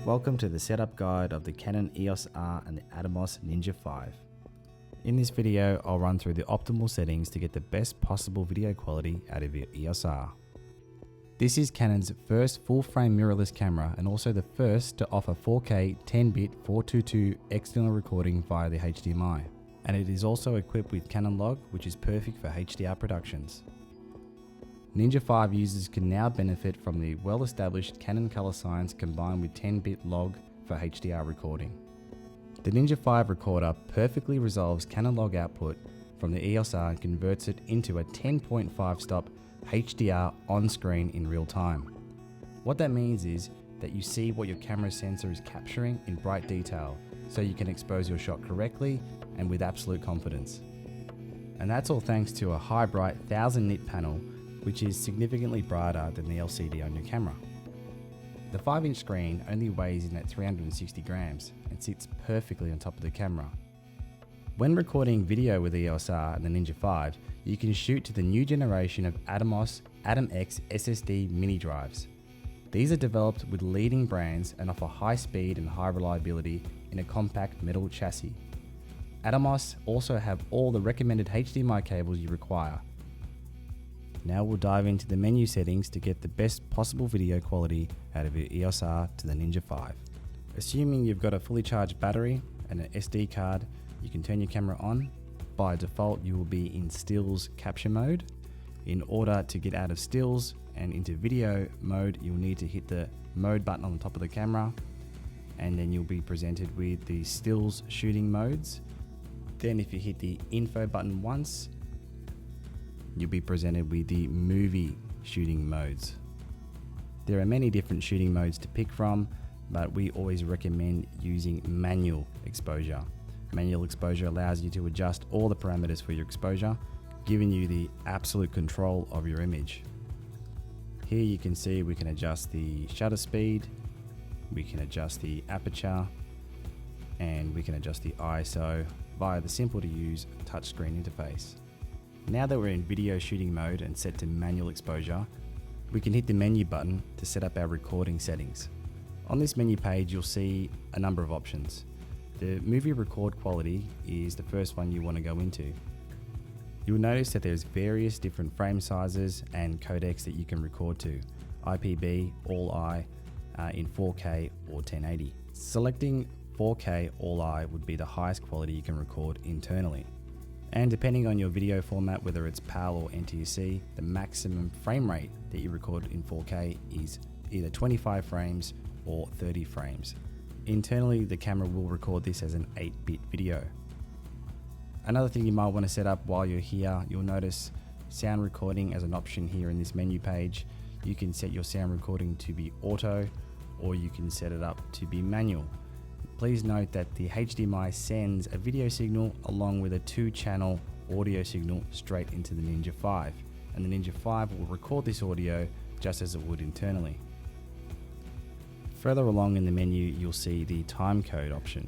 Welcome to the setup guide of the Canon EOS-R and the Atomos Ninja V. In this video, I'll run through the optimal settings to get the best possible video quality out of your EOS-R. This is Canon's first full-frame mirrorless camera and also the first to offer 4K 10-bit 422 external recording via the HDMI. And it is also equipped with Canon Log, which is perfect for HDR productions. Ninja V users can now benefit from the well-established Canon color science combined with 10-bit log for HDR recording. The Ninja V recorder perfectly resolves Canon log output from the EOS-R and converts it into a 10.5 stop HDR on screen in real time. What that means is that you see what your camera sensor is capturing in bright detail, so you can expose your shot correctly and with absolute confidence. And that's all thanks to a high bright 1000 nit panel, which is significantly brighter than the LCD on your camera. The 5-inch screen only weighs in at 360 grams and sits perfectly on top of the camera. When recording video with the EOS-R and the Ninja V, you can shoot to the new generation of Atomos Atom X SSD mini drives. These are developed with leading brands and offer high speed and high reliability in a compact metal chassis. Atomos also have all the recommended HDMI cables you require. Now we'll dive into the menu settings to get the best possible video quality out of your EOS-R to the Ninja V. Assuming you've got a fully charged battery and an SD card, you can turn your camera on. By default, you will be in stills capture mode. In order to get out of stills and into video mode, you'll need to hit the mode button on the top of the camera, and then you'll be presented with the stills shooting modes. Then if you hit the info button once, you'll be presented with the movie shooting modes. There are many different shooting modes to pick from, but we always recommend using manual exposure. Manual exposure allows you to adjust all the parameters for your exposure, giving you the absolute control of your image. Here you can see we can adjust the shutter speed, we can adjust the aperture, and we can adjust the ISO via the simple to use touchscreen interface. Now that we're in video shooting mode and set to manual exposure, we can hit the menu button to set up our recording settings. On this menu page, you'll see a number of options. The movie record quality is the first one you want to go into. You'll notice that there's various different frame sizes and codecs that you can record to, IPB, All-I, in 4K or 1080. Selecting 4K All-I would be the highest quality you can record internally. And depending on your video format, whether it's PAL or NTSC, the maximum frame rate that you record in 4K is either 25 frames or 30 frames. Internally, the camera will record this as an 8-bit video. Another thing you might want to set up while you're here, you'll notice sound recording as an option here in this menu page. You can set your sound recording to be auto, or you can set it up to be manual. Please note that the HDMI sends a video signal along with a 2-channel audio signal straight into the Ninja V, and the Ninja V will record this audio just as it would internally. Further along in the menu, you'll see the timecode option.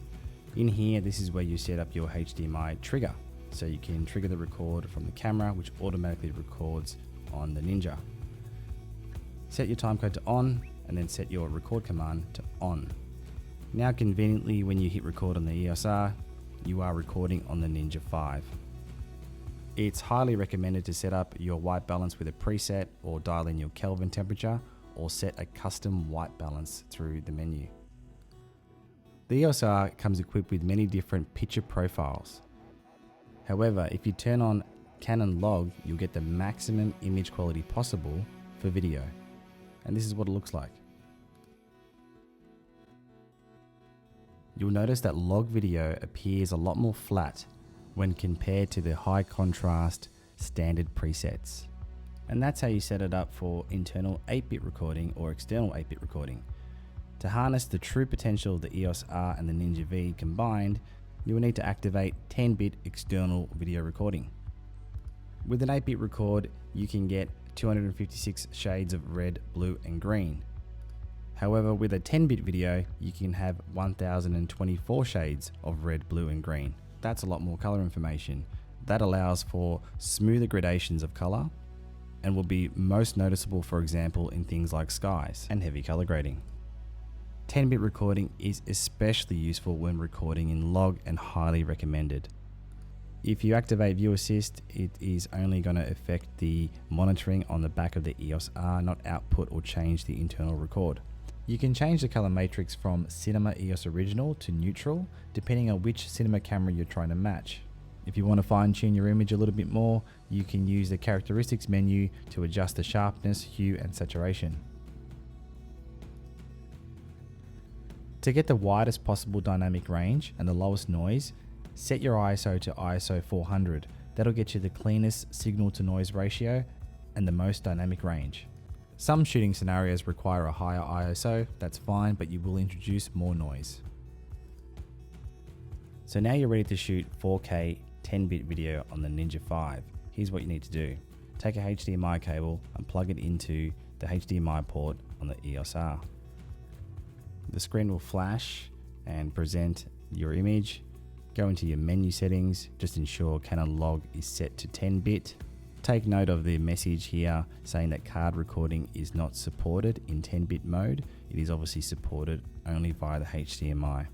In here, this is where you set up your HDMI trigger, so you can trigger the record from the camera, which automatically records on the Ninja. Set your timecode to on, and then set your record command to on. Now conveniently, when you hit record on the EOS-R, you are recording on the Ninja V. It's highly recommended to set up your white balance with a preset or dial in your Kelvin temperature or set a custom white balance through the menu. The EOS-R comes equipped with many different picture profiles. However, if you turn on Canon Log, you'll get the maximum image quality possible for video. And this is what it looks like. You'll notice that log video appears a lot more flat when compared to the high contrast standard presets. And that's how you set it up for internal 8-bit recording or external 8-bit recording. To harness the true potential of the EOS-R and the Ninja V combined, you will need to activate 10-bit external video recording. With an 8-bit record, you can get 256 shades of red, blue, and green. However, with a 10-bit video, you can have 1024 shades of red, blue, and green. That's a lot more color information. That allows for smoother gradations of color and will be most noticeable, for example, in things like skies and heavy color grading. 10-bit recording is especially useful when recording in log and highly recommended. If you activate View Assist, it is only going to affect the monitoring on the back of the EOS-R, not output or change the internal record. You can change the color matrix from Cinema EOS Original to neutral, depending on which cinema camera you're trying to match. If you want to fine tune your image a little bit more, you can use the characteristics menu to adjust the sharpness, hue and saturation. To get the widest possible dynamic range and the lowest noise, set your ISO to ISO 400. That'll get you the cleanest signal to noise ratio and the most dynamic range. Some shooting scenarios require a higher ISO, that's fine, but you will introduce more noise. So now you're ready to shoot 4K 10-bit video on the Ninja V. Here's what you need to do. Take a HDMI cable and plug it into the HDMI port on the EOS-R. The screen will flash and present your image. Go into your menu settings, just ensure Canon log is set to 10-bit. Take note of the message here saying that card recording is not supported in 10-bit mode. It is obviously supported only via the HDMI.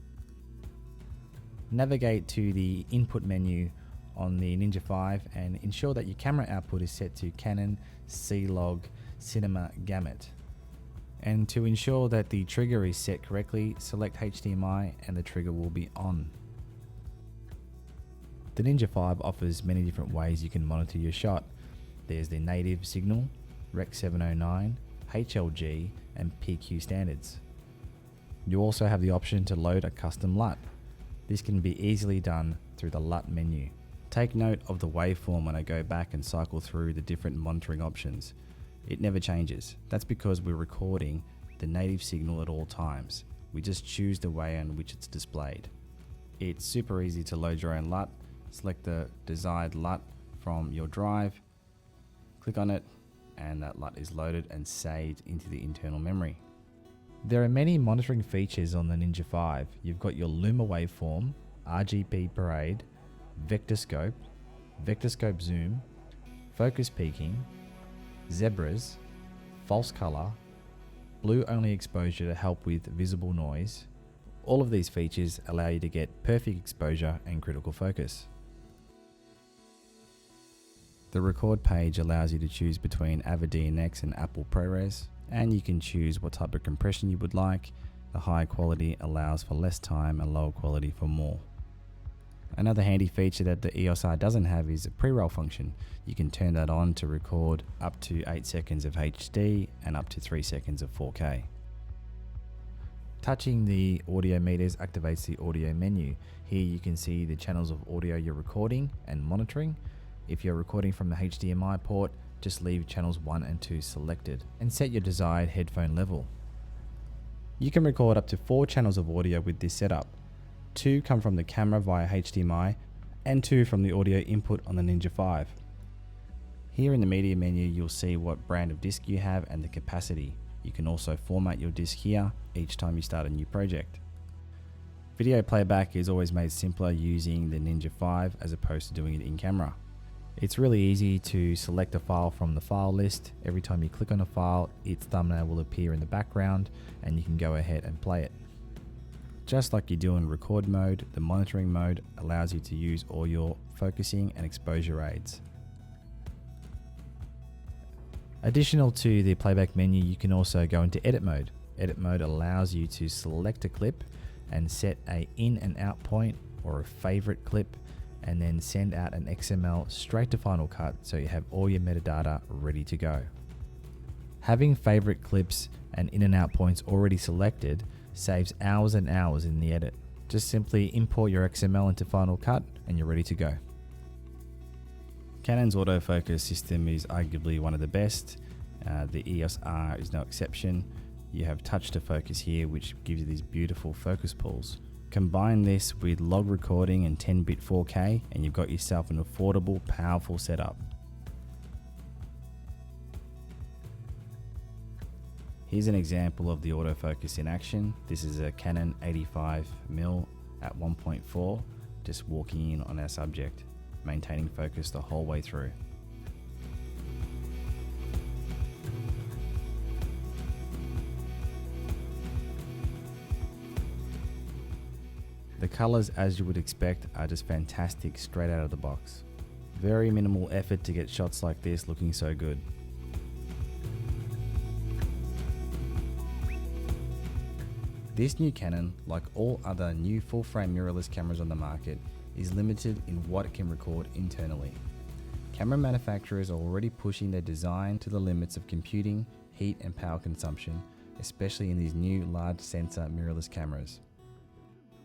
Navigate to the input menu on the Ninja V and ensure that your camera output is set to Canon C-Log Cinema Gamut. And to ensure that the trigger is set correctly, select HDMI and the trigger will be on. The Ninja V offers many different ways you can monitor your shot. There's the native signal, Rec 709, HLG and PQ standards. You also have the option to load a custom LUT. This can be easily done through the LUT menu. Take note of the waveform when I go back and cycle through the different monitoring options. It never changes. That's because we're recording the native signal at all times. We just choose the way in which it's displayed. It's super easy to load your own LUT. Select the desired LUT from your drive, click on it, and that LUT is loaded and saved into the internal memory. There are many monitoring features on the Ninja V. You've got your Luma waveform, RGB parade, vector scope zoom, focus peaking, zebras, false color, blue only exposure to help with visible noise. All of these features allow you to get perfect exposure and critical focus. The record page allows you to choose between Avid DNX and Apple ProRes, and you can choose what type of compression you would like. The high quality allows for less time and lower quality for more. Another handy feature that the EOS-R doesn't have is a pre-roll function. You can turn that on to record up to 8 seconds of HD and up to 3 seconds of 4K. Touching the audio meters activates the audio menu. Here you can see the channels of audio you're recording and monitoring. If you're recording from the HDMI port, just leave channels 1 and 2 selected and set your desired headphone level. You can record up to 4 channels of audio with this setup. 2 come from the camera via HDMI and 2 from the audio input on the Ninja V. Here in the media menu, you'll see what brand of disc you have and the capacity. You can also format your disc here each time you start a new project. Video playback is always made simpler using the Ninja V as opposed to doing it in camera. It's really easy to select a file from the file list. Every time you click on a file, its thumbnail will appear in the background and you can go ahead and play it. Just like you do in record mode, the monitoring mode allows you to use all your focusing and exposure aids. Additional to the playback menu, you can also go into edit mode. Edit mode allows you to select a clip and set an in and out point or a favorite clip, and then send out an XML straight to Final Cut so you have all your metadata ready to go. Having favorite clips and in and out points already selected saves hours and hours in the edit. Just simply import your XML into Final Cut and you're ready to go. Canon's autofocus system is arguably one of the best. The EOS-R is no exception. You have touch to focus here, which gives you these beautiful focus pulls. Combine this with log recording and 10-bit 4K and you've got yourself an affordable, powerful setup. Here's an example of the autofocus in action. This is a Canon 85mm at 1.4, just walking in on our subject, maintaining focus the whole way through. The colors, as you would expect, are just fantastic straight out of the box. Very minimal effort to get shots like this looking so good. This new Canon, like all other new full-frame mirrorless cameras on the market, is limited in what it can record internally. Camera manufacturers are already pushing their design to the limits of computing, heat and power consumption, especially in these new large sensor mirrorless cameras.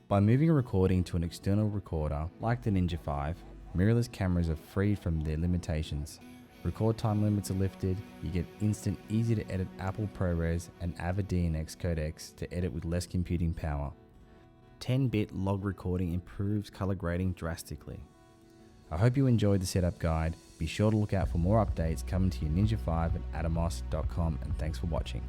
By moving a recording to an external recorder like the Ninja V, mirrorless cameras are freed from their limitations. Record time limits are lifted, you get instant easy to edit Apple ProRes and Avid DNX codecs to edit with less computing power. 10-bit log recording improves color grading drastically. I hope you enjoyed the setup guide. Be sure to look out for more updates coming to your Ninja V at atomos.com, and thanks for watching.